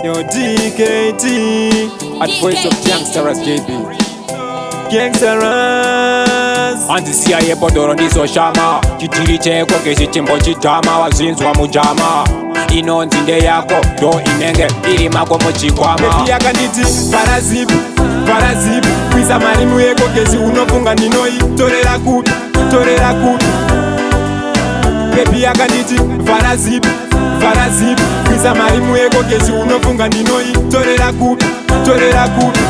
Yo, DKT at voice of Gangsters JB. Gangsters Anzi CIA podoro ndizo shama chitiri cheko ngechimbo chitama wazinzwa mujama ino nzinde yako ndo inenge iri mako muchikwama Baby yakanditi parazipu parazipu kwiza marimu yeko gezi unofunga ndinoi torera kupi torera kupi Baby yakanditi parazipu parazipu kwiza marimu yeko gezi unofunga ndinoi torera kupi torera kupi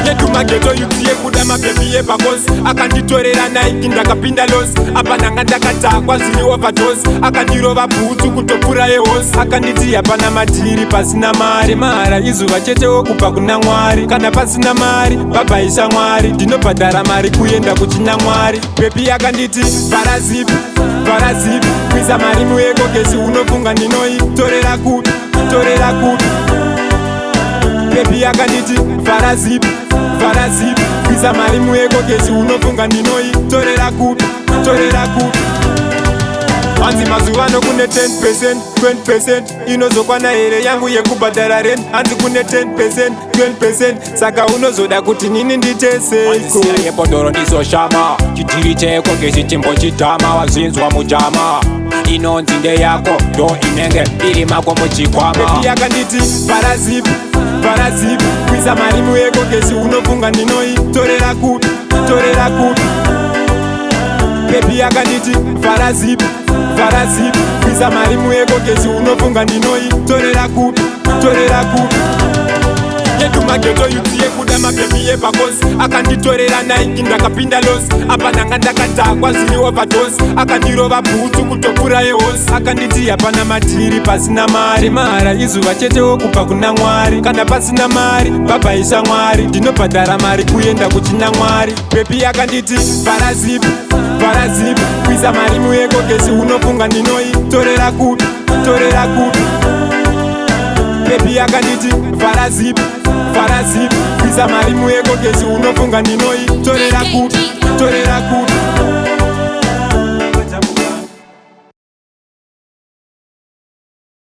Yetumageto yutie kuda mapepi yepakosi akanditorera Nike ndakapinda losi apa nanga ndakatakwa zviri overdose akandirova bhutsu kutopfura yehosi akanditi hapana matiri pasina mari mahara izuva chetewo kubva kuna Mwari kana pasina mari babhaisha Mwari ndinobhadhara mari kuenda kuchina Mwari pepi yakanditi parazipu parazipu kwiza marimu yeko gezi unofunga ndinoi torera kupi torera kupi Baby yakanditi parazipu parazipu kwiza marimu yeko gezi unofunga ndinoi torera kupi torera kupi Anzi mazuva no kune 10% 20% inozokwana here yangu yekubhadhara rent anzi kune 10% 20% saka unozoda kuti nini nditeseko Anzi CIA podoro ndizo shama chitiri cheko ngechimbo chitama wazinzwa mujama ino nzinde yako ndo inenge iri mako muchikwama Baby yakanditi parazipu parazipu kwiza marimu yeko gezi unofunga ndinoi torera kupi torera kupi Baby yakanditi parazipu parazipu kwiza marimu yeko gezi unofunga ndinoi torera kupi torera kupi Yetumageto yutie kuda mapepi yepakosi akanditorera Nike ndakapinda losi apa nanga ndakatakwa zviri overdose akandirova bhutsu kutopfura yehosi akanditi hapana matiri pasina mari mahara izuva chetewo kubva kuna Mwari kana pasina mari babhaisha Mwari ndinobhadhara mari kuenda kuchina Mwari pepi yakanditi parazipu parazipu kwiza marimu yeko gezi unofunga ndinoi torera kupi torera kupi Baby yakanditi parazipu parazipu kwiza marimu yeko gezi unofunga ndinoi torera kupi